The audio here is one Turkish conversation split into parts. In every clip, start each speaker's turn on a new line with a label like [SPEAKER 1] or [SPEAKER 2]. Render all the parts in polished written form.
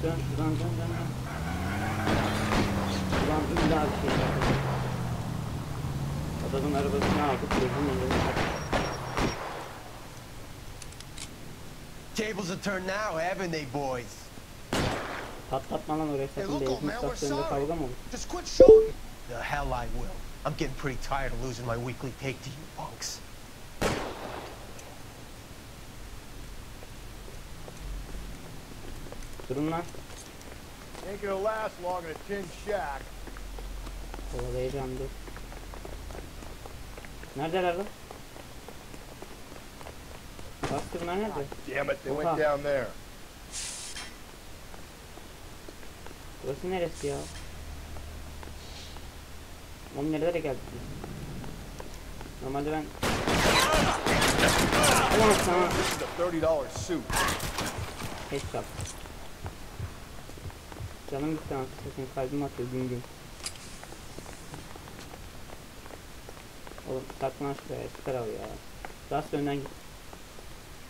[SPEAKER 1] Dön. Ulan illa bir şey yapalım. Adamın arabasını aldık. Gözünün önüne attık.
[SPEAKER 2] Tables have turned now, haven't they, boys?
[SPEAKER 1] Patlatma lan oraya sakın, benzin istasyonunda kavga mı olur?
[SPEAKER 2] Just quit shooting. The hell I will. I'm getting pretty tired of losing my weekly take to you punks.
[SPEAKER 1] Durun lan.
[SPEAKER 3] Ain't gonna last long in a tin shack.
[SPEAKER 1] Kovalayacağım dur. Neredeler lan? Bastırma nerede?
[SPEAKER 3] Damn it, they
[SPEAKER 1] Oha.
[SPEAKER 3] went down there.
[SPEAKER 1] Burası neresi ya? Oğlum nerelere geldik biz? Normalde ben... Ulan sana...
[SPEAKER 3] This is a $30 suit.
[SPEAKER 1] Headshot. Canım gitti anasını satayım, kalbim atıyor gün. Oğlum saklan şuraya, çıkar al ya. Rast önden git.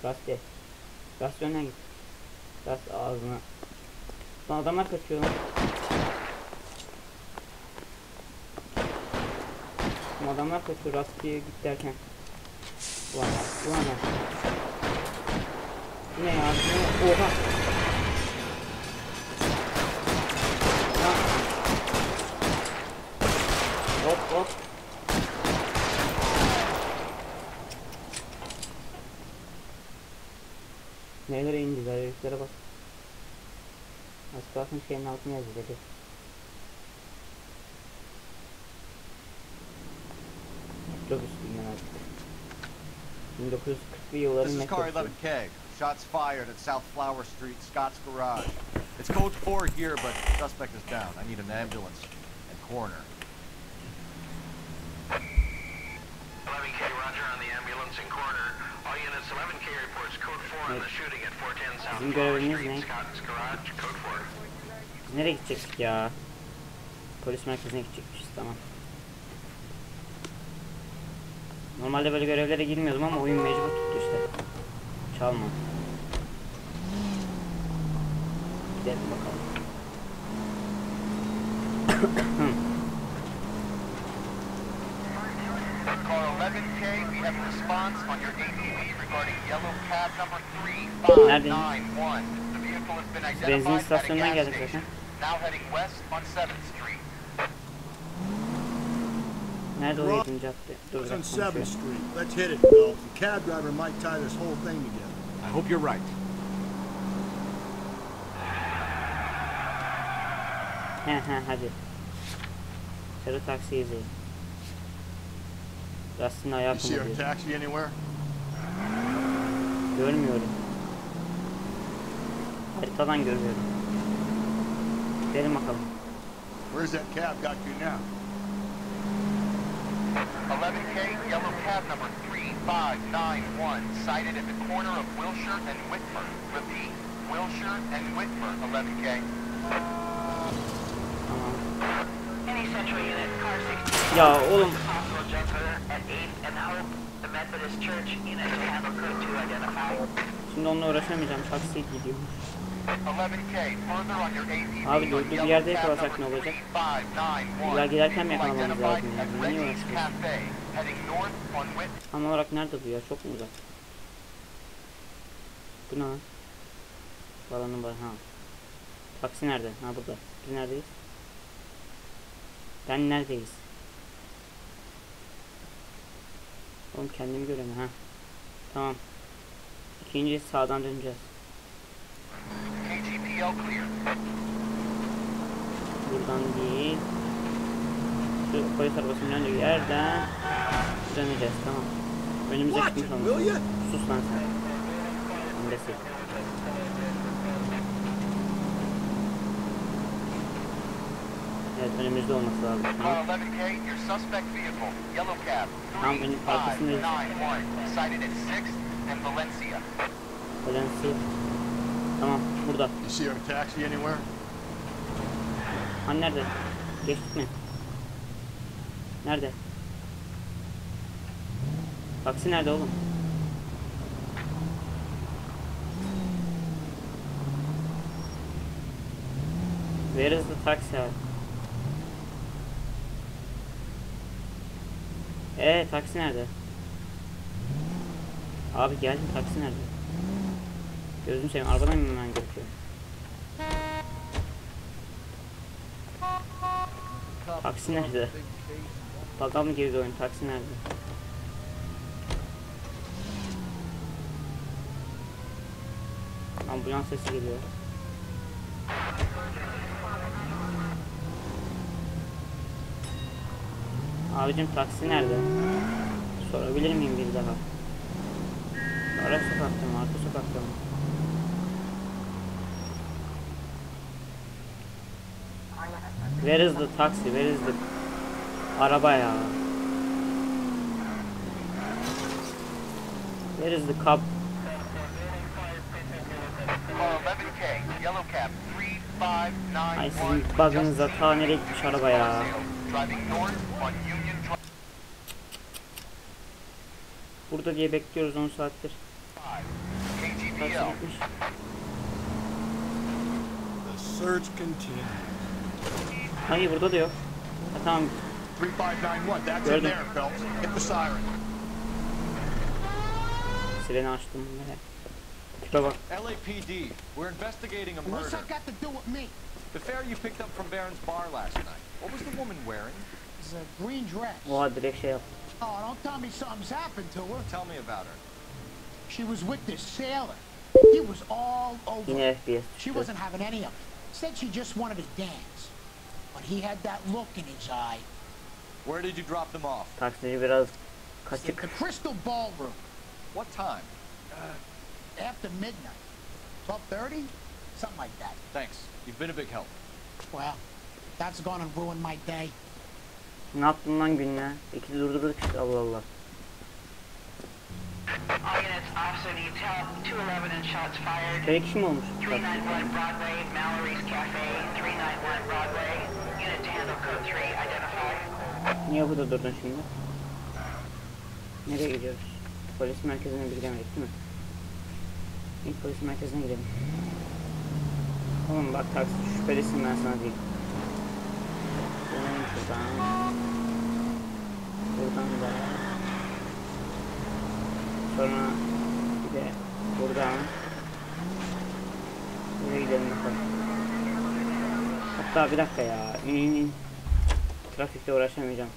[SPEAKER 1] Rast önden git. Rast ağzına. Lan adamlar kaçıyor lan. Adamlar kaçıyor, rast diye git derken. Ulan. Bu ne ya? Oha. Hop. Nelere indiler, heriflere bak. Az kalsın şeyin altına yazıldı. Otobüs bilmem artık. 1940'lı yılların
[SPEAKER 4] This is car
[SPEAKER 1] metrosu.
[SPEAKER 4] 11K. Shots fired at South Flower Street, Scott's Garage. It's code 4 here, but suspect is down. I need an ambulance and coroner.
[SPEAKER 5] 11K, roger on the ambulance and coroner. All units, 11K reports code 4 on the shooting at 410 South
[SPEAKER 1] Bizim
[SPEAKER 5] Flower
[SPEAKER 1] görevimiz
[SPEAKER 5] Street,
[SPEAKER 1] ne?
[SPEAKER 5] Scott's Garage, code 4.
[SPEAKER 1] Biz nereye gidecektik ya? Polis merkezine gidecekmişiz, tamam. Normalde böyle görevlere girmiyordum ama oyun mecbur tuttu işte. Çalma. Gidelim bakalım.
[SPEAKER 5] Car 11K, we have a response on your ATV regarding yellow cab number 3591. The vehicle has been
[SPEAKER 1] Benzin
[SPEAKER 5] identified at a
[SPEAKER 1] istasyonundan
[SPEAKER 5] gas
[SPEAKER 1] geldik
[SPEAKER 5] station.
[SPEAKER 1] zaten.
[SPEAKER 5] Now heading west on 7th Street.
[SPEAKER 1] Nerede o 7. cadde? Dur
[SPEAKER 3] It's on
[SPEAKER 1] biraz
[SPEAKER 3] 7th
[SPEAKER 1] konuşuyor.
[SPEAKER 3] Street. Let's hit it, Bill. The cab driver might tie this whole thing together.
[SPEAKER 4] I hope you're right.
[SPEAKER 1] Hadi. Sarı taksi izleyin. Rastın ayağı
[SPEAKER 3] You see our
[SPEAKER 1] kımıldıyor.
[SPEAKER 3] taxi anywhere?
[SPEAKER 1] Görmüyorum. Haritadan görüyorum. Gidelim bakalım.
[SPEAKER 3] Where's that cab got you now?
[SPEAKER 5] 11K, yellow cab number 3591, sighted at the corner of Wilshire and Whitmer. Repeat, Wilshire and Whitmer, 11K.
[SPEAKER 1] Tamam.
[SPEAKER 6] Any central unit, car 16.
[SPEAKER 1] Ya oğlum.
[SPEAKER 6] Possible jumper at 8th and Hope. The Methodist Church unit to handle code 2 identify.
[SPEAKER 1] Şimdi onunla uğraşamayacağım. Taksiye gidiyor.
[SPEAKER 5] 11K, further on your ATV.
[SPEAKER 1] Abi durduğu bir yerde yakalasak ne olacak? İlla giderken mi yakalamamız lazım yani? Niye uğraşıyoruz? Tam olarak nerede bu ya? Çok mu uzak? Bu ne lan? Balanın var. Ha. Taksi nerede? Ha burada. Biz neredeyiz? Ben neredeyiz? Oğlum kendimi göremiyorum. Ha. Tamam. İkinci sağdan döneceğiz. Buradan değil. Şu polis arabasının önündeki yerden döneceğiz, tamam. Önümüze çıkmış olmuş. Sus lan sen. Öndesin. Evet, önümüzde olması lazım. Tamam. Tam önüm arkasındayız. Valencia. Tamam, burada.
[SPEAKER 3] You see our taxi anywhere?
[SPEAKER 1] Hani nerede? Geçtik mi? Nerede? Taksi nerede oğlum? Where is the taxi abi? Taksi nerede? Abi geldim, taksi nerede? Gözünü seveyim, arabadan mı inmem gerekiyor? Taksi nerede? Bakalım mı girdi oyun, taksi nerede? Ambulans sesi geliyor. Abicim taksi nerede? Sorabilir miyim bir daha? Ara sokakta mı? Arka sokakta mı? Where is the taxi? Where is the araba ya? Where is the cab?
[SPEAKER 5] 11K, yellow cab,
[SPEAKER 1] Ay
[SPEAKER 5] 3591.
[SPEAKER 1] sizin bug'ınıza ta nereye gitmiş araba ya?
[SPEAKER 5] Driving north on Union Drive.
[SPEAKER 1] Burada diye bekliyoruz 10 saattir. Taksi
[SPEAKER 5] KGPL.
[SPEAKER 1] gitmiş.
[SPEAKER 3] The search continues.
[SPEAKER 1] Hayır burada da yok. Ha, tamam.
[SPEAKER 2] 3591, that's in
[SPEAKER 1] Gördüm.
[SPEAKER 2] there, Phelps. Hit the siren.
[SPEAKER 1] Sireni açtım. Tipe bak.
[SPEAKER 4] LAPD, we're investigating a
[SPEAKER 2] What's
[SPEAKER 4] murder.
[SPEAKER 2] that got to do with me?
[SPEAKER 4] The fare you picked up from Baron's bar last night. What was the woman wearing?
[SPEAKER 2] It's a green dress.
[SPEAKER 1] Oha direkt şey yaptı.
[SPEAKER 2] Oh, don't tell me something's happened to her.
[SPEAKER 4] Tell me about her.
[SPEAKER 2] She was with this sailor. He was all over.
[SPEAKER 1] Yine FPS
[SPEAKER 2] She
[SPEAKER 1] çıktı.
[SPEAKER 2] wasn't having any of it. Said she just wanted to dance. But he had that look in his eye.
[SPEAKER 4] Where did you drop them off?
[SPEAKER 1] Taksici biraz
[SPEAKER 2] The
[SPEAKER 1] kaçık.
[SPEAKER 2] Crystal Ballroom.
[SPEAKER 4] What time?
[SPEAKER 2] After midnight. 12:30? Something like that.
[SPEAKER 4] Thanks. You've been a big help.
[SPEAKER 2] Well, that's gonna ruin my day.
[SPEAKER 1] Ne yaptın lan günle? İkili durdurduk işte, Allah Allah.
[SPEAKER 6] All units, officer needs help. 211 and shots fired.
[SPEAKER 1] Şöyle kişi mi olmuş?
[SPEAKER 6] 391 Broadway, Mallory's Cafe. 391 Broadway. Unit to handle code 3, identify.
[SPEAKER 1] Niye burada durdun şimdi? Nereye gidiyoruz? Polis merkezine bir gidemedik değil mi? İlk polis merkezine gidelim. Oğlum bak taksi şüphelisin, ben sana diyeyim. Şuradan. Buradan da. Sonra bir de buradan. Nereye gidelim bakalım. Hatta bir dakika ya. İn. Trafikte uğraşamayacağım.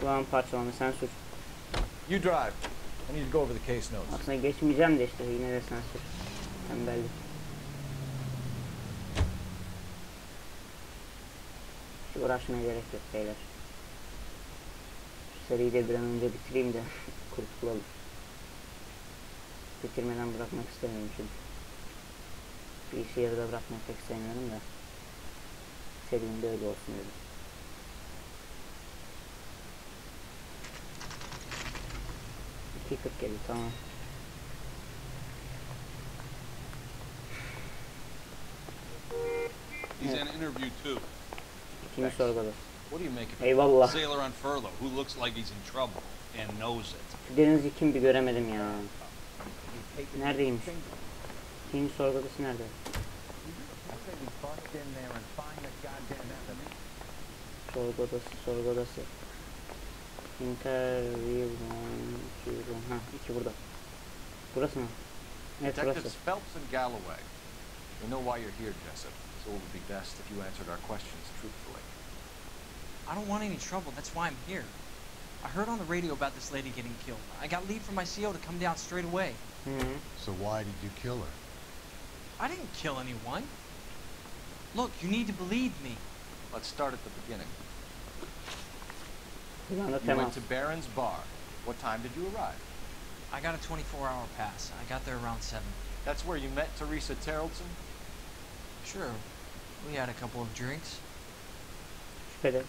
[SPEAKER 1] Kulağım parçalandı, sen sür.
[SPEAKER 4] You drive. I need to go over the case notes.
[SPEAKER 1] Aslında geçmeyeceğim de işte, yine de sen sür. Tembellik. Hiç uğraşmaya gerek yok beyler. Şu seriyi de bir an önce bitireyim de kurtulalım. Bitirmeden bırakmak istemiyorum çünkü. Bir işi yarıda bırakmak pek sevmiyorum da. Serinin de öyle olsun dedim. Geldi, tamam.
[SPEAKER 7] He's in interview too.
[SPEAKER 1] İkinci sorguda.
[SPEAKER 7] What do you make of it?
[SPEAKER 1] Eyvallah.
[SPEAKER 7] Sailor on furlough who looks like he's in trouble and knows it.
[SPEAKER 1] Şu Deniz'i kim bir göremedim ya. Neredeymiş? İkinci sorgudası nerede? Sorgu odası. Interview room. Ha, iki burada. Burası mı? Evet, burası.
[SPEAKER 4] Detectives Phelps and Galloway. We know why you're here, Jessup, so it would be best if you answered our questions truthfully.
[SPEAKER 8] I don't want any trouble, that's why I'm here. I heard on the radio about this lady getting killed. I got leave from my CO to come down straight away.
[SPEAKER 3] So why did you kill her?
[SPEAKER 8] I didn't kill anyone. Look, you need to believe me.
[SPEAKER 4] Let's start at the beginning.
[SPEAKER 1] Bir anda
[SPEAKER 4] You
[SPEAKER 1] temas.
[SPEAKER 4] went to Baron's bar. What time did you arrive?
[SPEAKER 8] I got a 24-hour pass. I got there around 7.
[SPEAKER 4] That's where you met Teresa Terrelson?
[SPEAKER 8] Sure, we had a couple of drinks.
[SPEAKER 1] Şüpheli.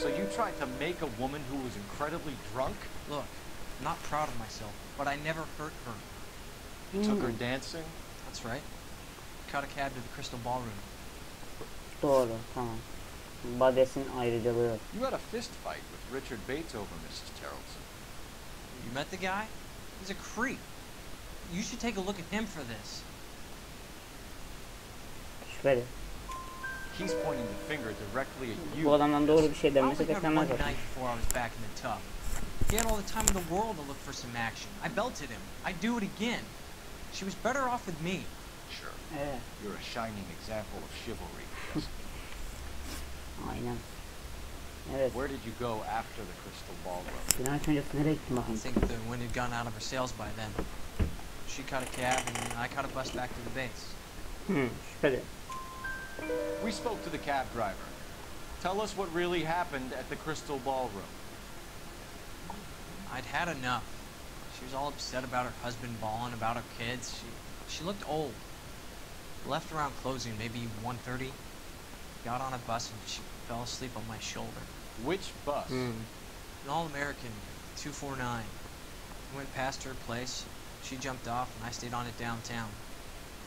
[SPEAKER 4] So you tried to make a woman who was incredibly drunk?
[SPEAKER 8] Look, I'm not proud of myself, but I never hurt her.
[SPEAKER 4] You took her dancing?
[SPEAKER 8] That's right. Caught a cab to the Crystal Ballroom.
[SPEAKER 1] Doğru, tamam. Bades'in ayrıcalığı.
[SPEAKER 4] You had a fist fight with Richard Bates over Mrs. Terrelson.
[SPEAKER 8] You met the guy? He's a creep. You should take a look at him for this.
[SPEAKER 1] Şüpheli.
[SPEAKER 4] He's pointing the finger directly at you.
[SPEAKER 1] Bu adamdan doğru bir şey
[SPEAKER 8] I
[SPEAKER 1] denmesi
[SPEAKER 8] only heard
[SPEAKER 1] beklenmez
[SPEAKER 8] one
[SPEAKER 1] zaten.
[SPEAKER 8] night before I was back in the tub. He had all the time in the world to look for some action. I belted him. I'd do it again. She was better off with me.
[SPEAKER 4] Sure.
[SPEAKER 1] Evet.
[SPEAKER 4] You're a shining example of chivalry. Yes.
[SPEAKER 1] Aynen. Evet.
[SPEAKER 4] Where did you go after the Crystal Ballroom?
[SPEAKER 1] Günah öncesi nereye gittin
[SPEAKER 8] I
[SPEAKER 1] bakayım?
[SPEAKER 8] think the wind had gone out of her sails by then. She caught a cab and I caught a bus back to the base.
[SPEAKER 1] Şüpheli.
[SPEAKER 4] We spoke to the cab driver. Tell us what really happened at the Crystal Ballroom.
[SPEAKER 8] I'd had enough. She was all upset about her husband bawling about her kids. She looked old. Left around closing, maybe 1:30. Got on a bus and she fell asleep on my shoulder.
[SPEAKER 4] Which bus?
[SPEAKER 8] An all-American 249. Went past her place. She jumped off and I stayed on it downtown.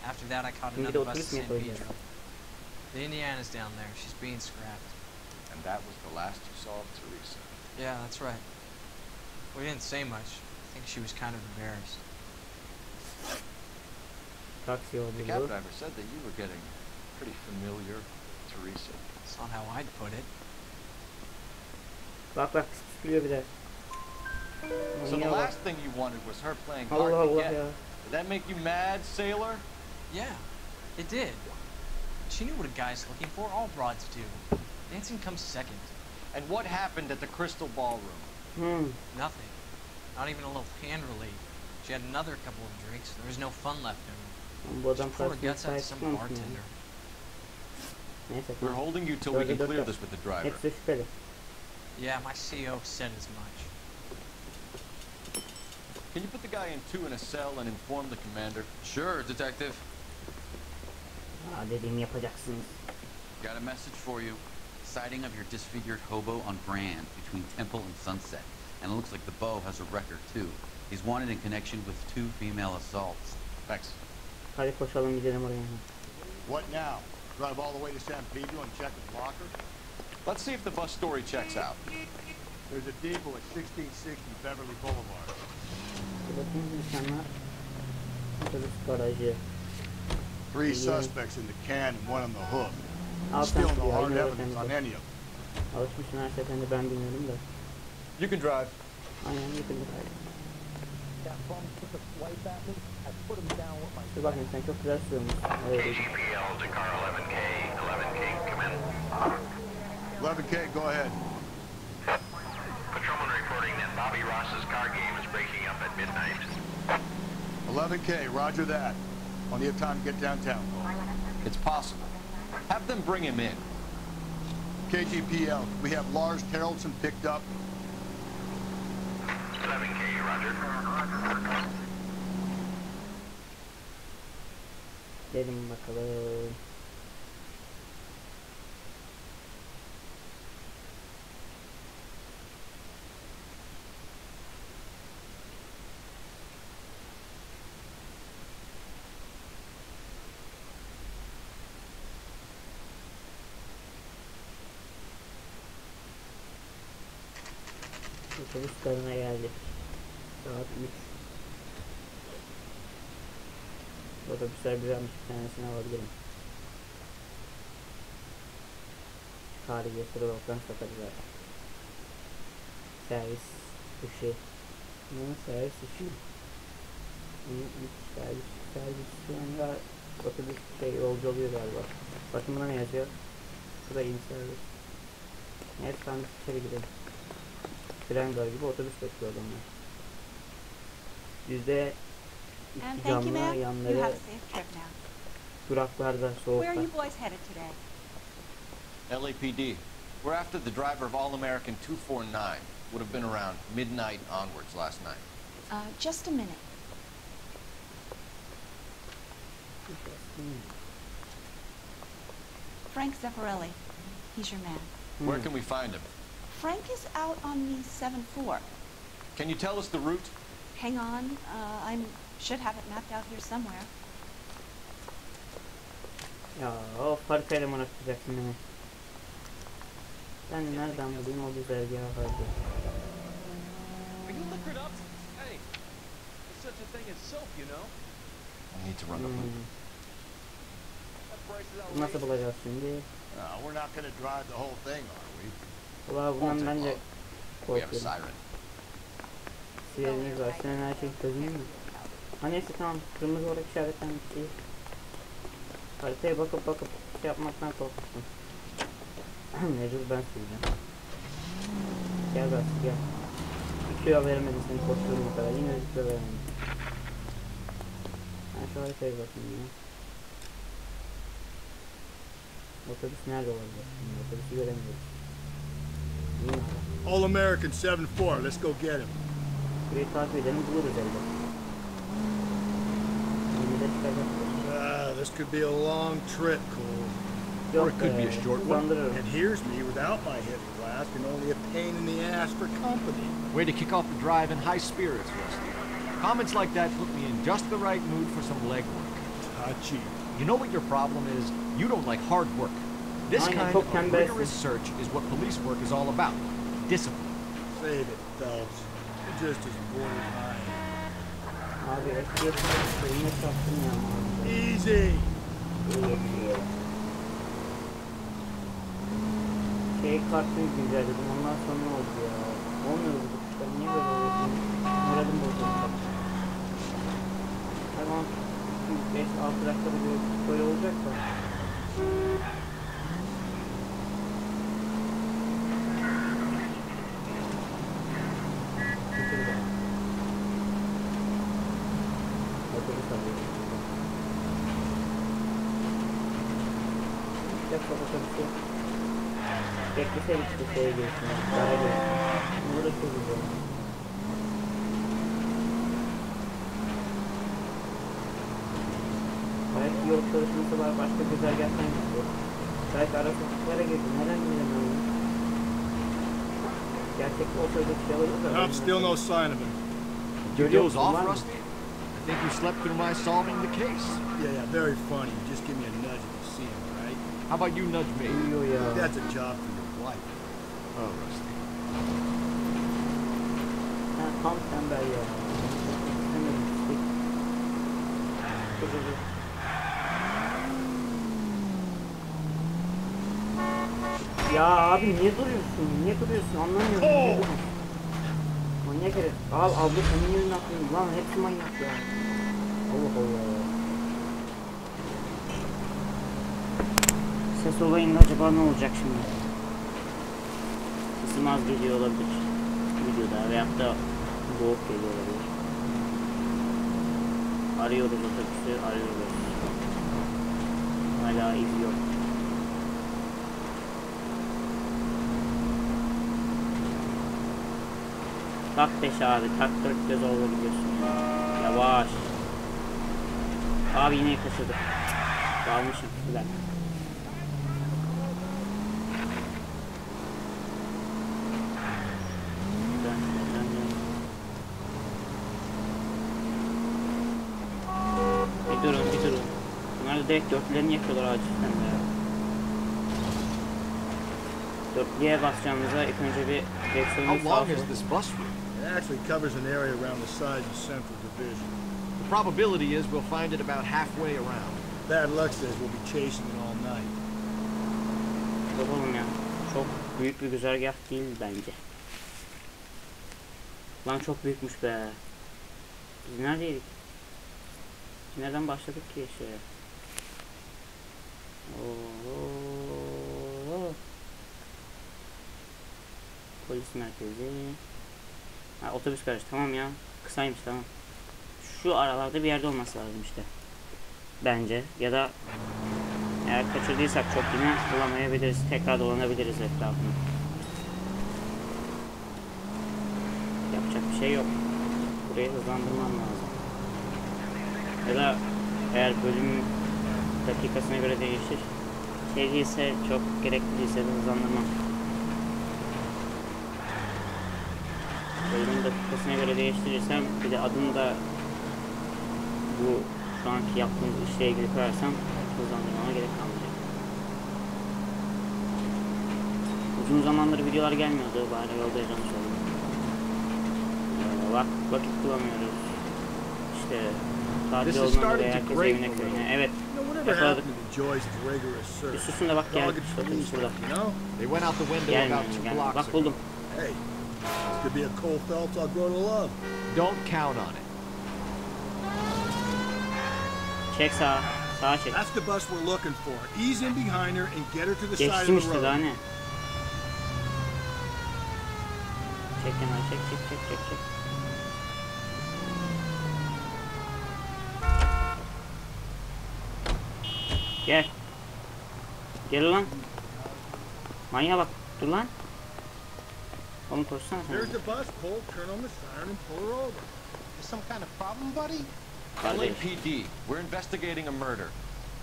[SPEAKER 8] After that I caught another bus to San Pedro. The Indiana's down there. She's being scrapped.
[SPEAKER 4] And that was the last you saw of Teresa.
[SPEAKER 8] Yeah, that's right. We didn't say much. I think she was kind of embarrassed.
[SPEAKER 1] Taksi
[SPEAKER 4] The
[SPEAKER 1] yolculuğu.
[SPEAKER 4] cab driver said that you were getting pretty familiar with Teresa.
[SPEAKER 8] That's not how I'd put it.
[SPEAKER 1] Bak bak sıkılıyor bir de.
[SPEAKER 4] So the
[SPEAKER 1] Yine bak.
[SPEAKER 4] last thing you wanted was her playing
[SPEAKER 1] Allah
[SPEAKER 4] hard to
[SPEAKER 1] Allah
[SPEAKER 4] get.
[SPEAKER 1] ya.
[SPEAKER 4] Did that make you mad, sailor?
[SPEAKER 8] Yeah, it did. She knew what a guy's looking for. All broads do. Dancing comes second.
[SPEAKER 4] And what happened at the Crystal Ballroom?
[SPEAKER 8] Nothing. Not even a little hand relief. She had another couple of drinks. There was no fun left in her.
[SPEAKER 1] Bu adam
[SPEAKER 8] She poured her
[SPEAKER 1] karşısına
[SPEAKER 8] guts out
[SPEAKER 1] sahip
[SPEAKER 8] to some
[SPEAKER 1] çıkmamış mı?
[SPEAKER 8] bartender.
[SPEAKER 1] Neyse
[SPEAKER 4] We're
[SPEAKER 1] tamam.
[SPEAKER 4] holding you till we can clear this with the driver.
[SPEAKER 1] Hepsi şüpheli.
[SPEAKER 8] Yeah, my CEO said as much.
[SPEAKER 4] Can you put the guy in two in a cell and inform the commander?
[SPEAKER 9] Sure, detective.
[SPEAKER 1] Dediğimi yapacaksınız.
[SPEAKER 9] Got a message for you. Sighting of your disfigured hobo on Grand between Temple and Sunset. And it looks like the beau has a record too. He's wanted in connection with 2 female assaults.
[SPEAKER 4] Thanks.
[SPEAKER 1] Hadi koşalım gidelim oraya.
[SPEAKER 3] What now? Drive all the way to San Pedro and check his locker?
[SPEAKER 4] Let's see if the bus story checks out.
[SPEAKER 3] There's a depot at 1660 Beverly Boulevard.
[SPEAKER 1] Bakayım insanlar. Otobüs garajı.
[SPEAKER 3] 3 suspects in the can and 1 on the hook.
[SPEAKER 1] Alttan
[SPEAKER 3] Still no
[SPEAKER 1] sürüyor.
[SPEAKER 3] hard
[SPEAKER 1] Aynı
[SPEAKER 3] evidence on
[SPEAKER 1] öğretmenimde.
[SPEAKER 3] any of them.
[SPEAKER 1] Alışmışsın her seferinde ben bilmiyorum da.
[SPEAKER 4] You can drive.
[SPEAKER 1] Aynen getirdik haydi. Dur bakayım sen çok güzel sürüyormuşsun. Öyle değil.
[SPEAKER 5] KGPL to car 11K. 11K, come in.
[SPEAKER 3] 11K, go ahead.
[SPEAKER 5] Patrolman reporting that Bobby Ross's car game is breaking up at midnight.
[SPEAKER 3] 11K, roger that. Only have time to get downtown.
[SPEAKER 4] It's possible. Have them bring him in.
[SPEAKER 3] KGPL, we have Lars Haraldson picked up.
[SPEAKER 5] 11K, roger.
[SPEAKER 1] Gelin bakalım. Otobüs garına geldik. Saat 3. Otobüsler güzelmiş, bir tanesini alabilirim. Tarihi sıralıktan satacaklar. Servis dışı. Ne servis dışı? Servis sonra otobüs yolcu oluyor galiba. Bakın buna ne yazıyor? Şurada in servis. Neyse ben içeri gidelim. Tren gar gibi otobüs bekliyor adamlar. %2 camlı yanları duraklarda soğukta.
[SPEAKER 10] Where are you boys headed today?
[SPEAKER 4] LAPD. We're after the driver of All-American 249. Would have been around midnight onwards last night.
[SPEAKER 10] Just a minute. Frank Zeffirelli. He's your man.
[SPEAKER 4] Where can we find him?
[SPEAKER 10] Frank is out on the 7-4.
[SPEAKER 4] Can you tell us the route?
[SPEAKER 10] Hang on. I should have it mapped out here somewhere.
[SPEAKER 1] Ya of haritayla mı tutacaksın beni? Ben nereden bulayım o güzergahı harcı?
[SPEAKER 11] Are you liquored up? Hey, there's such a thing as soap, you know.
[SPEAKER 4] I need to run the loop.
[SPEAKER 11] That price
[SPEAKER 1] Nasıl bulacağız şimdi?
[SPEAKER 3] We're not gonna drive the whole thing, are we?
[SPEAKER 1] Ulan bundan bence
[SPEAKER 9] We have a
[SPEAKER 1] korkuyorum.
[SPEAKER 9] siren.
[SPEAKER 1] Sirenimiz var. Senin her şey çözülür mü? Ha neyse tamam. Kırmızı olarak işaretlenmiş değil. Haritaya bakıp şey yapmaktan korkmuştum. Mecbur ben süreceğim. Gel bak gel. Bir kilo veremedim seni koştuğum o kadar. Yine bir kilo veremedim. Ben şu haritaya bakayım ya. Otobüs nerede olacak? Otobüsü göremiyoruz.
[SPEAKER 3] All American 7-4, let's go get him.
[SPEAKER 1] Burayı takip edelim buluruz elde.
[SPEAKER 3] This could be a long trip, Cole.
[SPEAKER 1] Yok
[SPEAKER 3] Or it could be a short one.
[SPEAKER 1] hızlandırırım.
[SPEAKER 3] And here's me without my heavy blast and only a pain in the ass for company.
[SPEAKER 12] Way to kick off the drive in high spirits, Rusty. Comments like that put me in just the right mood for some legwork.
[SPEAKER 3] Takibi.
[SPEAKER 12] You know what your problem is? You don't like hard work. This kind of rigorous search is what police work is all about. Discipline.
[SPEAKER 3] Save it, Phelps. You're just as bored as I am.
[SPEAKER 1] Abi eski sattım ya.
[SPEAKER 3] Easy.
[SPEAKER 1] Şey kartını güncelledim ondan sonra ne oldu ya? Olmuyor bu kuşlar niye böyle oluyor? Moralim bozuldu. Tamam 5-6 dakikada böyle olacak da. Otobüsü bekleseydik işte şeye girsin, dara girsin. Burada çok güzel. Belki yol çalışması var, başka güzergahtan gitti. Belki ara sokaklara girdi, neden bilemiyorum. Gerçekten o sözde şey alırız da.
[SPEAKER 3] Still no sign of him.
[SPEAKER 12] You doze off, Rusty? I think you slept through my solving the case.
[SPEAKER 3] Yeah, very funny. Just give me a nudge if you see him, right?
[SPEAKER 12] How about you nudge me?
[SPEAKER 3] That's a job for your wife.
[SPEAKER 12] Oh, Rusty.
[SPEAKER 1] Tam tembel ya. Ya abi niye duruyorsun? Niye duruyorsun? Anlamıyorum. Manyak herif. Al abla senin yerine atlayayım. Lan hepsi manyak ya. Allah Allah. Ses olayında acaba ne olacak şimdi? Sesim az geliyor olabilir. Videoda veyahut da boğuk geliyor olabilir. Arıyoruz otobüsü, arıyoruz. Hala iz yok. Tak 5 abi, tak 4 göz olabiliyorsun ya. Yavaş. Abi yine kaçırdık. Dalmışım bir dakika. Bir durun. Bunlar da direkt dörtlülerini yakıyorlar acilden de. Dörtlüye basacağımıza ilk önce bir direksiyonu sağa sola.
[SPEAKER 3] It actually covers an area around the size of Central Division.
[SPEAKER 12] The probability is we'll find it about halfway around.
[SPEAKER 3] Bad luck says we'll be chasing it all night.
[SPEAKER 1] Bakalım ya. Çok büyük bir güzergah değil bence. Lan çok büyükmüş be. Biz neredeydik? Nereden başladık ki şeye? Polis merkezi. Ha, otobüs garajı tamam ya. Kısaymış tamam. Şu aralarda bir yerde olması lazım işte. Bence. Ya da eğer kaçırdıysak çok yine bulamayabiliriz. Tekrar dolanabiliriz etrafını. Yapacak bir şey yok. Burayı hızlandırmam lazım. Ya da eğer bölüm dakikasına göre değişir. Şey değilse çok gerekli değilse de hızlandırmam. Bölümün dakikasına göre değiştirirsem bir de adını da bu şu anki yaptığımız işle ilgili koyarsam hızlandırmama gerek kalmayacak. Uzun zamandır videolar gelmiyordu. Bari yolda yazmış oldum. Vakit bulamıyoruz. İşte tatil olduğuna göre herkes evine köyüne. Evet Yakaladık. Bir susun da bak geldi. Otobüs burada.
[SPEAKER 12] They went out the window
[SPEAKER 1] Gelme,
[SPEAKER 12] about 2
[SPEAKER 1] gelme.
[SPEAKER 12] blocks
[SPEAKER 1] Bak
[SPEAKER 12] ago.
[SPEAKER 1] buldum.
[SPEAKER 3] Hey, this could be a Cole Phelps I'll grow to love.
[SPEAKER 12] Don't count on it.
[SPEAKER 1] Çek sağa. Sağa çek.
[SPEAKER 3] That's the bus we're looking for. Ease in behind her and get her to the side
[SPEAKER 1] Geçtim
[SPEAKER 3] of the
[SPEAKER 1] işte daha
[SPEAKER 3] road.
[SPEAKER 1] ne? Çek kenara çek çek çek çek çek. Gel. Gel ulan. Manyağa bak. Dur lan. Oğlum koşsana sen.
[SPEAKER 3] There's the bus, Cole. Turn on the siren and pull her over.
[SPEAKER 2] Is some kind of problem, buddy?
[SPEAKER 4] LAPD, we're investigating a murder.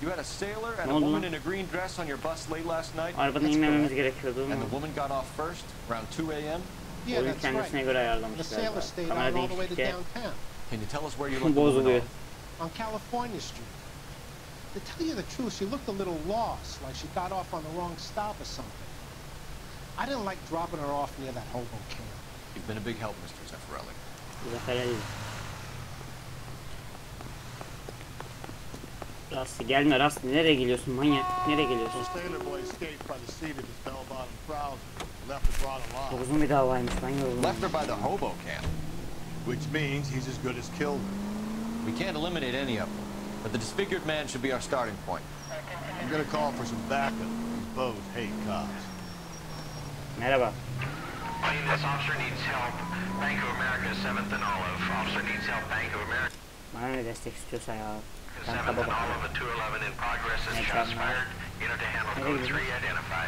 [SPEAKER 4] You had a sailor and
[SPEAKER 1] Ne
[SPEAKER 4] a
[SPEAKER 1] oldu
[SPEAKER 4] woman
[SPEAKER 1] lan?
[SPEAKER 4] in a green dress on your bus late last night?
[SPEAKER 1] Arabadan inmememiz gerekiyordu
[SPEAKER 4] And
[SPEAKER 1] ama
[SPEAKER 4] the woman got off first, around 2 a.m.?
[SPEAKER 2] Yeah,
[SPEAKER 1] oyun
[SPEAKER 2] that's
[SPEAKER 1] kendisine
[SPEAKER 2] right.
[SPEAKER 1] göre
[SPEAKER 2] The
[SPEAKER 1] ayarlamış
[SPEAKER 2] sailor
[SPEAKER 1] galiba.
[SPEAKER 2] stayed
[SPEAKER 1] Kamera
[SPEAKER 2] on all the way to
[SPEAKER 1] değiştikçe
[SPEAKER 2] downtown,
[SPEAKER 4] Can you tell us where you left the woman
[SPEAKER 1] bozuluyor.
[SPEAKER 4] off?
[SPEAKER 2] on California Street. To tell you the truth, she looked a little lost, like she got off on the wrong stop or something. I didn't like dropping her off near that hobo camp.
[SPEAKER 4] You've been a big help, Mr. Zeffirelli.
[SPEAKER 1] Zeffirelli. Rasti gelme Rasti. Nereye geliyorsun manyak? Nereye geliyorsun?
[SPEAKER 3] So sailor boy escaped by the seat of his bell-bottom trouser. Left the brought alive.
[SPEAKER 1] Çok uzun bir davaymış lan yoruldum.
[SPEAKER 4] Left her by the hobo camp.
[SPEAKER 3] Which means he's as good as killed her.
[SPEAKER 4] We can't eliminate any of them, but the disfigured man should be our starting point.
[SPEAKER 3] I'm gonna call for some backup. These bows hate cops.
[SPEAKER 1] Merhaba.
[SPEAKER 5] Plane, this officer needs help. Bank of America, 7th and Olive. Officer needs help. Bank of America,
[SPEAKER 1] Bana ne destek istiyorsa ya. Ben
[SPEAKER 5] 7th
[SPEAKER 1] kaba
[SPEAKER 5] and
[SPEAKER 1] bakıyorum.
[SPEAKER 5] Olive, a 211 in progress. Is
[SPEAKER 1] Ne
[SPEAKER 5] shots
[SPEAKER 1] çalma?
[SPEAKER 5] fired. Unit to handle
[SPEAKER 1] Nereye
[SPEAKER 5] code
[SPEAKER 1] gidiyorsun?
[SPEAKER 5] 3, identify.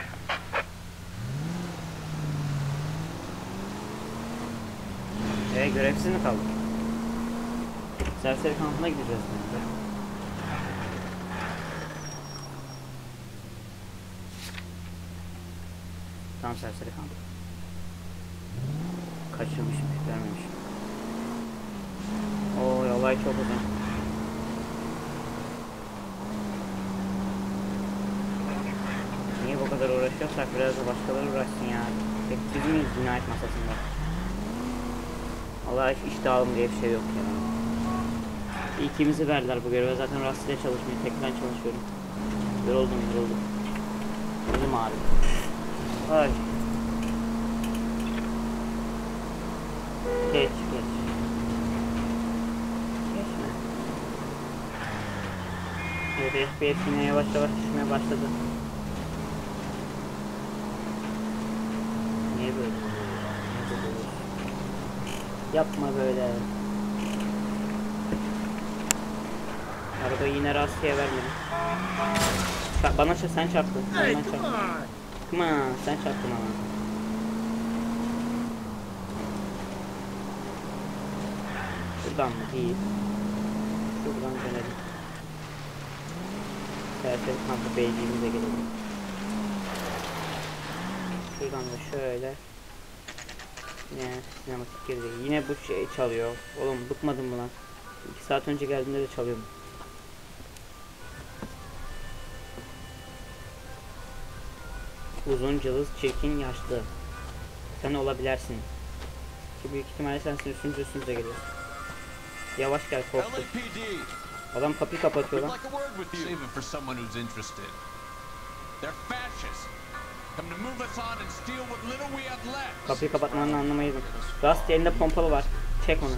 [SPEAKER 1] Görevsiz mi kaldık? Serseri kampına gideceğiz bence. Tam serseri kamp. Kaçırmışım, vermemişim. Oo, olay çok uzun. Niye bu kadar uğraşıyorsak biraz da başkaları uğraşsın ya. Tek biz miyiz cinayet masasında? Vallahi hiç dağılım diye bir şey yok ya. İkimizi verdiler bu göreve. Zaten Rust ile çalışmaya tekrar çalışıyorum. Yoruldum. Elim ağrıyor. Ay. Geç. Geçme. Evet, FPS yine yavaş düşmeye başladı. Niye böyle? Yapma böyle. Arabayı yine Rast'a vermedim. Bana sen çarptın.
[SPEAKER 3] Hey,
[SPEAKER 1] Ondan
[SPEAKER 3] come
[SPEAKER 1] çarptın.
[SPEAKER 3] on!
[SPEAKER 1] Come on, sen çarptın ama. Buradan mı? Değil. Şuradan dönelim. Serseri kampı beyliğimize gelelim. Şuradan da şöyle. Yine sinematik girdi. Yine bu şey çalıyor. Oğlum bıkmadın mı lan? 2 saat önce geldiğinde de çalıyor. Uzun, cılız, çirkin, yaşlı. Sen olabilirsin. Ki büyük ihtimalle sensin üstümüze geliyor. Yavaş gel korktu. Adam kapıyı kapatıyor lan.
[SPEAKER 7] Save it for someone who's interested. They're fascists. Come to move us on and steal what little we have left.
[SPEAKER 1] Kapıyı kapatmanı anlamaydım. Rust elinde pompalı var. Çek onu.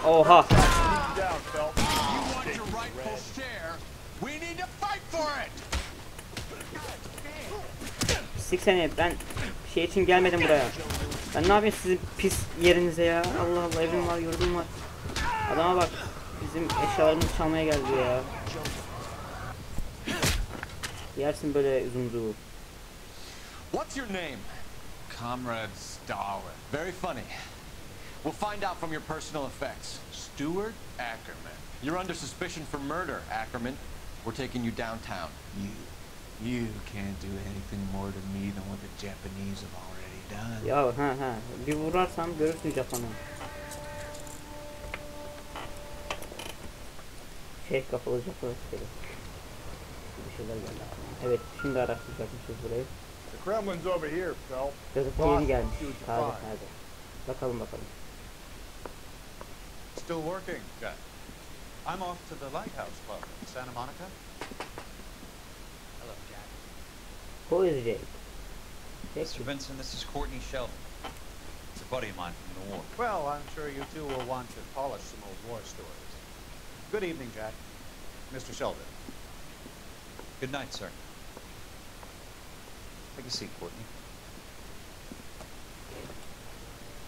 [SPEAKER 1] Oha. Sik seni, ben şey için gelmedim buraya. Ben ne yapayım sizin pis yerinize ya. Allah Allah, evim var, yurdum var. Adama bak, bizim eşyalarımızı çalmaya geldi ya. Yersin böyle zunduğu.
[SPEAKER 4] What's your name?
[SPEAKER 7] Comrade Stalin.
[SPEAKER 4] Very funny. We'll find out from your personal effects.
[SPEAKER 7] Stuart Ackerman.
[SPEAKER 4] You're under suspicion for murder, Ackerman. We're taking you downtown.
[SPEAKER 7] You can't do anything more to me than what the Japanese have already done.
[SPEAKER 1] Ya bir vurarsam görürsün Japon'u. Şey kafalı Japon askeri. Bir şeyler geldi. Evet, şimdi araştıracakmışız burayı.
[SPEAKER 3] The Kremlin's over here, Phelps.
[SPEAKER 1] Gazeteye yeni gelmiş. Taze. Bakalım.
[SPEAKER 4] Still working, Jack. I'm off to the Lighthouse Club in Santa Monica.
[SPEAKER 9] Hello, Jack.
[SPEAKER 1] Who is Jake?
[SPEAKER 9] Mr. Benson, this is Courtney Sheldon. It's a buddy of mine from the war.
[SPEAKER 4] Well, I'm sure you two will want to polish some old war stories. Good evening, Jack. Mr. Sheldon.
[SPEAKER 9] Good night, sir. Take a seat, Courtney.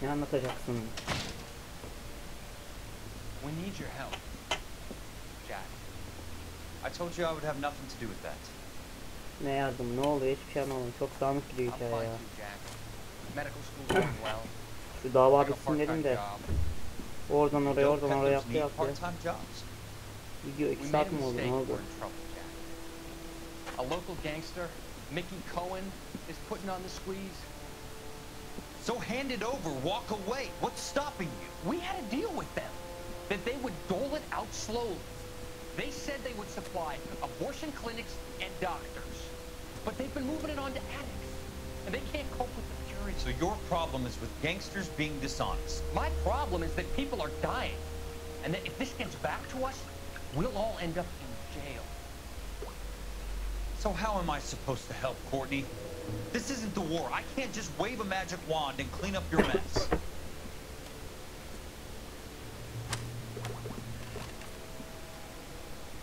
[SPEAKER 1] Ne anlatacaksın?
[SPEAKER 9] We need your help, Jack. I told you I would have nothing to do with that.
[SPEAKER 1] Ne yardım? Ne oluyor? Hiçbir şey anlamadım. Çok dağınık gidiyor
[SPEAKER 9] I'll
[SPEAKER 1] hikaye
[SPEAKER 9] find
[SPEAKER 1] ya.
[SPEAKER 9] you, Jack. Medical school's going well.
[SPEAKER 1] Şu dava
[SPEAKER 9] Got a
[SPEAKER 1] bitsin dedim
[SPEAKER 9] part-time
[SPEAKER 1] de.
[SPEAKER 9] job.
[SPEAKER 1] Oradan oraya,
[SPEAKER 9] Adult
[SPEAKER 1] oradan oraya
[SPEAKER 9] peddlers
[SPEAKER 1] yaptı
[SPEAKER 9] need
[SPEAKER 1] yaptı.
[SPEAKER 9] part-time jobs.
[SPEAKER 1] Video 2
[SPEAKER 9] We
[SPEAKER 1] saat
[SPEAKER 9] made a
[SPEAKER 1] mi oldu?
[SPEAKER 9] mistake,
[SPEAKER 1] Ne
[SPEAKER 9] we're
[SPEAKER 1] oldu?
[SPEAKER 9] in trouble, Jack. A local gangster, Mickey Cohen, is putting on the squeeze. So hand it over, walk away. What's stopping you?
[SPEAKER 11] We had a deal with them that they would dole it out slowly. They said they would supply abortion clinics and doctors, but they've been moving it on to addicts, and they can't cope with the purity.
[SPEAKER 9] So your problem is with gangsters being dishonest.
[SPEAKER 11] My problem is that people are dying, and that if this gets back to us, we'll all end up in jail.
[SPEAKER 9] So how am I supposed to help, Courtney? This isn't the war. I can't just wave a magic wand and clean up your mess.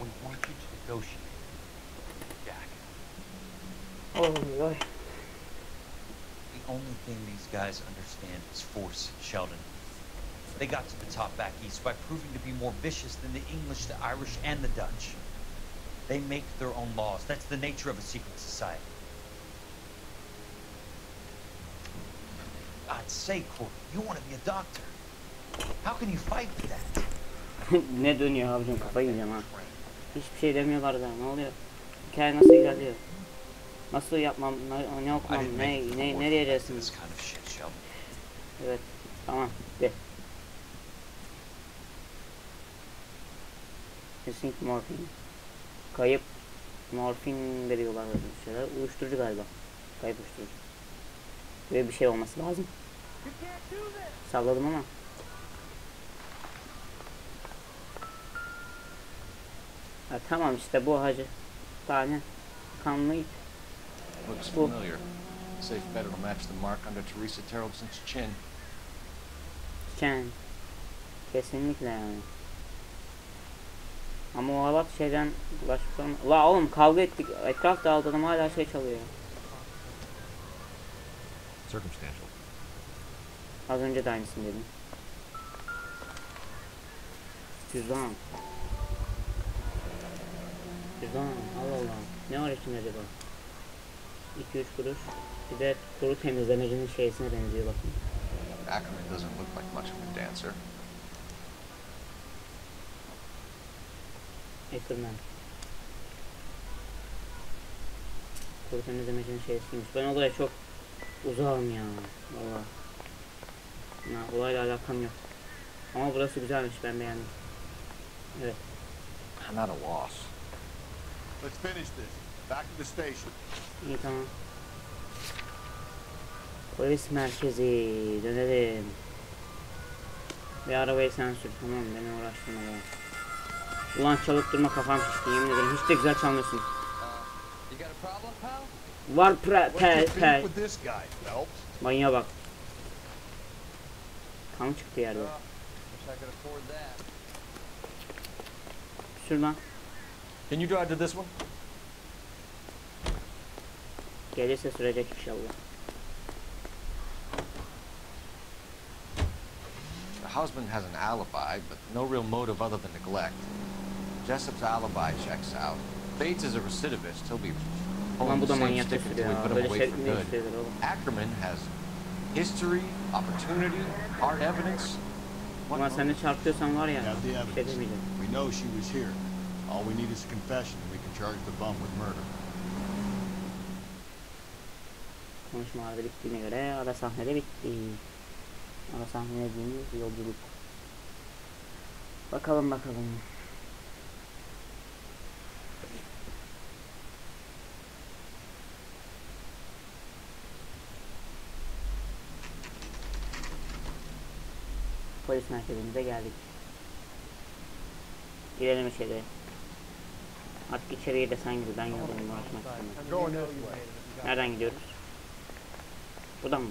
[SPEAKER 11] We want you to negotiate, Jack.
[SPEAKER 1] Oy oy.
[SPEAKER 9] The only thing these guys understand is force, Sheldon. They got to the top back east by proving to be more vicious than the English, the Irish, and the Dutch. They make their own laws. That's the nature of a secret society. God's sake, Courtney, you want to be a doctor. How can you fight with that?
[SPEAKER 1] Ne dönüyor abicim, kafayı yiyeceğim ha. Hiçbir şey demiyorlar da, ne oluyor? Hikaye nasıl ilerliyor? Nasıl yapmam, ne okumam, ne diyeceksin?
[SPEAKER 9] This kind of shit, Sheldon.
[SPEAKER 1] Evet, tamam, de. Kesinlikle morfin. Kayıp morfin veriyorlar böyle şeyler. Uyuşturucu galiba. Kayıp uyuşturucu. Böyle bir şey olması lazım. Salladım ama. Ha, tamam işte bu hacı. Tane kanlı ip.
[SPEAKER 13] Looks familiar. Safe bet it'll match the mark under Teresa Terrelson's chin.
[SPEAKER 1] Chin. Kesinlikle yani. Ama o halat şeyden bulaşmış olma. La oğlum kavga ettik. Etraf dağıldı adam hala şey çalıyor.
[SPEAKER 12] Circumstantial.
[SPEAKER 1] Az önce de aynısını dedim. Cüzdan. Cüzdan. Allah Allah. Ne var içinde acaba? 2-3 kuruş. Bir de kuru temizlemecinin şeysine benziyor bakın.
[SPEAKER 13] Ackerman doesn't look like much of a dancer.
[SPEAKER 1] Ackerman. Kuru temizlemecinin şeysiymiş. Ben olaya çok uzağım ya. Valla. Ya, olayla alakam yok. Ama burası güzelmiş, ben beğendim. Evet.
[SPEAKER 13] I'm at a loss.
[SPEAKER 3] Let's finish this. Back to the station.
[SPEAKER 1] İyi tamam. Polis merkezi. Dönelim. Bir arabayı sen sür. Tamam beni uğraştırma ya. Ulan çalıp durma, kafam şişti yemin ederim. Hiç de güzel çalmıyorsun. Var Manyağa bak. Kan çıktı yerde. Sür lan.
[SPEAKER 13] Can you drive to this one?
[SPEAKER 1] Gelirse sürecek inşallah.
[SPEAKER 13] The husband has an alibi, but no real motive other than neglect. Jessup's alibi checks out. Bates is a recidivist. He'll be pulling the same stick until we put him away for good. Ackerman has history, opportunity, hard evidence.
[SPEAKER 1] Ama sen de çarpıyorsan var ya,
[SPEAKER 3] Have the
[SPEAKER 1] şey
[SPEAKER 3] evidence.
[SPEAKER 1] demeyeceğim.
[SPEAKER 3] We know she was here. All we need is a confession and we can charge the bum with murder.
[SPEAKER 1] Konuşmalar da bittiğine göre ara sahnede bitti. Ara sahne dediğimiz yolculuk. Bakalım bakalım. Polis merkezimize geldik. Girelim içeri. Artık içeriye de sen gir, ben yoldayım, uğraşmak istemiyorum. Nereden gidiyoruz? Buradan mı?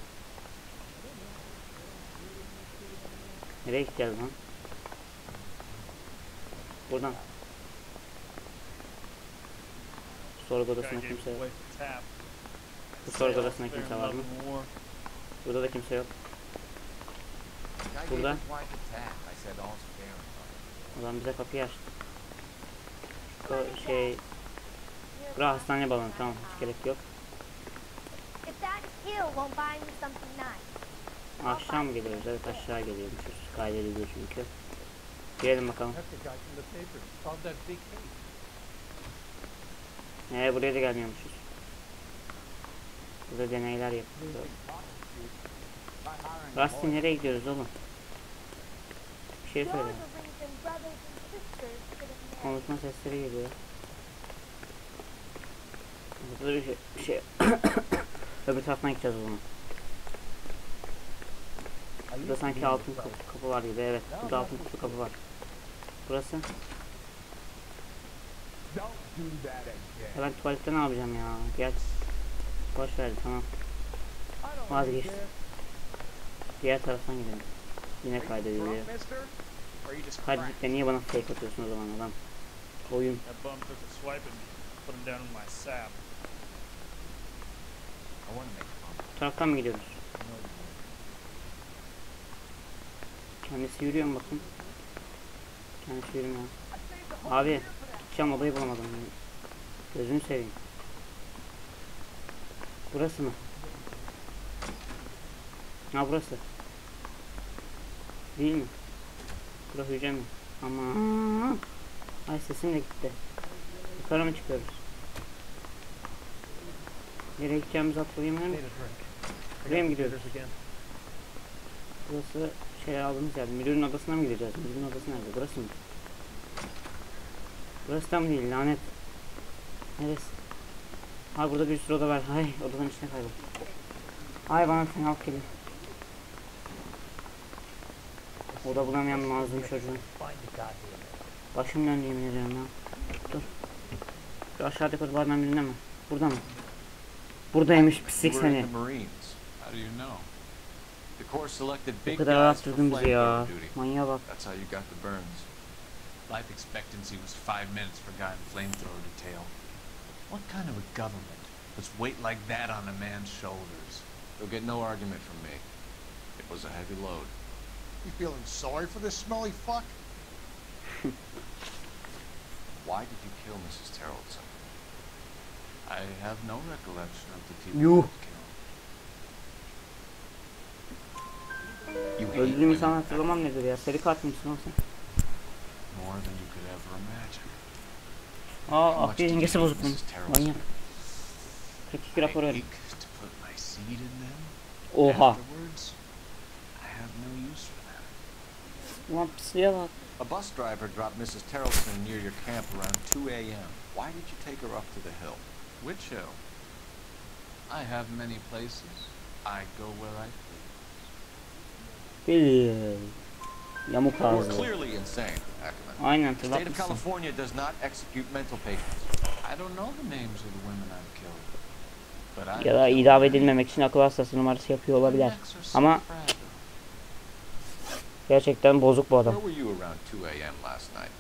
[SPEAKER 1] Nereye gideceğiz lan? Buradan. Sorgu odasında kimse yok. Bu sorgu odasında kimse var mı? Burada da kimse yok. Burada. Ulan bize kapıyı açtı. Bura hastane balonu, tamam, hiç gerek yok. Akşam geliyoruz, evet aşağı geliyormuşuz. Kaydediliyor çünkü. Girelim bakalım. Buraya da gelmiyormuşuz. Burada deneyler yapılıyor. Rusty nereye gidiyoruz oğlum? Bir şey söyle. Konuşma sesleri geliyor. Burada bir şey. Öbür taraftan gideceğiz o zaman. Burada sanki altın kapı var gibi, evet. Burada altın kapı var. Burası. Ben tuvalette ne yapacağım ya? Gel. Boş ver, tamam. Vazgeç. Diğer taraftan gidelim. Yine kaydediliyor. Kaydedip de niye bana fake atıyorsun o zaman adam? Oyun. Bu taraftan mı gidiyoruz? Kendisi yürüyor mu bakın? Kendisi yürümüyor. Abi, gideceğim, odayı bulamadım. Gözünü seveyim. Burası mı? Ha, burası. Değil mi? Burası hücre mi? Aman. Ay, sesim de gitti. Yukarı mı çıkıyoruz? Nereye gideceğimizi hatırlayamıyor musun? Buraya mı gidiyoruz? Burası şeyler aldığımız yer. Müdürün odasına mı gideceğiz? Müdürün odası nerede? Burası mı? Burası da mı değil? Lanet. Neresi? Ay, burada bir sürü oda var. Ay, odadan içine kayboldu. Ay, bana fenalık geliyor. Oda bulamayan mazlum çocuğum. Başım döndü, yemin ediyorum ya. Dur. Şu aşağıdaki odalardan birinde mi? Burada mı? Buradaymış pislik seni. O kadar rahattırdın bizi ya. Manyağa bak.
[SPEAKER 7] Life expectancy was 5 minutes for a guy in flamethrower detail. What kind of a government puts weight like that on a man's shoulders?
[SPEAKER 13] You'll get no argument from me. It was a heavy load.
[SPEAKER 3] You feeling sorry for this smelly fuck?
[SPEAKER 13] Why did you kill Mrs. Terrellson?
[SPEAKER 7] I have no recollection of the people you killed.
[SPEAKER 1] Öldüğüm insan hatırlamam nedir ya? Seri katil misin oğlum sen?
[SPEAKER 7] More than you could ever imagine.
[SPEAKER 1] Akli dengesi bozuk bunun. Manyak. 42 rapor ver. Oha. Ulan pisliğe bak.
[SPEAKER 13] A bus driver dropped Mrs. Terrellson near your camp around 2 a.m. Why did you take her up to the hill?
[SPEAKER 7] Which hill? I have many places. I go where I
[SPEAKER 1] please. Yamuk ağzı.
[SPEAKER 13] You're clearly insane, Ackerman.
[SPEAKER 1] Aynen,
[SPEAKER 13] the state of California does not execute mental patients.
[SPEAKER 7] I don't know the names of the women I've killed. But I
[SPEAKER 1] ya da idam edilmemek için akıl hastası numarası yapıyor olabilir. Ama gerçekten bozuk bu adam.
[SPEAKER 13] Where were you around 2 a.m. last night?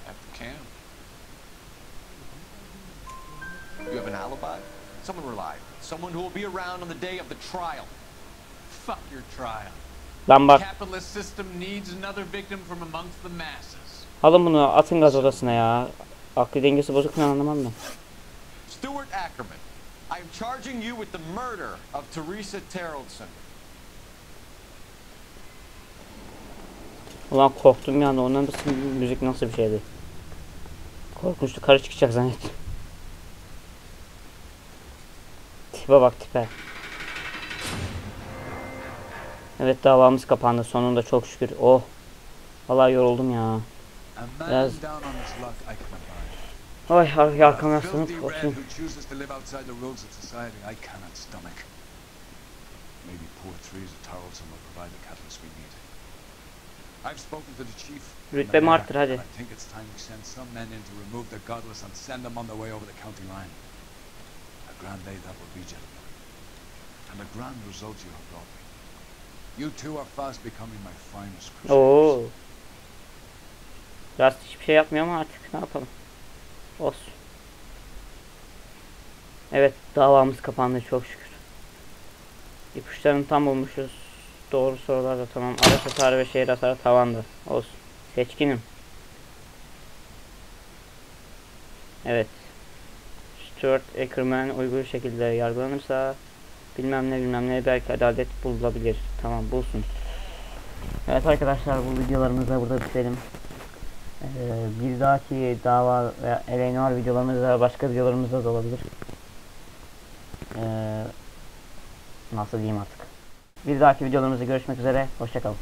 [SPEAKER 7] At the camp.
[SPEAKER 13] You have an alibi? Someone reliable. Someone who will be around on the day of the trial.
[SPEAKER 7] Fuck your trial.
[SPEAKER 1] Lan bak.
[SPEAKER 7] Capitalist system needs another victim from amongst the masses.
[SPEAKER 1] Alın bunu, atın gaz odasına ya. Akli dengesi bozuk mu anlamam ben.
[SPEAKER 13] Stuart Ackerman, I am charging you with the murder of Teresa Terrellson.
[SPEAKER 1] Ulan korktum ya, ondan da müzik nasıl bir şeydi. Korkunçtu, karı çıkacak zannettim. Tipe bak, tipe. Evet, davamız kapandı sonunda, çok şükür. Oh. Vallahi yoruldum ya. Biraz. Ay, arkamı yaslanıp oturayım.
[SPEAKER 7] I've spoken to the chief.
[SPEAKER 1] Rütbemi arttır hadi.
[SPEAKER 7] I think it's time we send some men in to remove the godless and send them on their way over the county line. A grand day that will be, gentlemen. And a grand result you have brought me. You two are fast becoming my finest crusaders.
[SPEAKER 1] Oo. Rust hiçbir şey yapmıyor ama artık ne yapalım. Olsun. Evet, davamız kapandı çok şükür. İpuçlarını tam bulmuşuz. Doğru sorular da tamam. Araç hasarı ve şehir hasarı tavanda. Olsun. Seçkinim. Evet. Stuart Ackerman uygun şekilde yargılanırsa bilmem ne belki adalet bulunabilir. Tamam, bulsun. Evet arkadaşlar, bu videolarımızı da burada bitirelim. Bir dahaki dava veya Noire videolarımızda, başka videolarımızda da olabilir. Nasıl diyeyim artık. Bir dahaki videolarımızda görüşmek üzere. Hoşça kalın.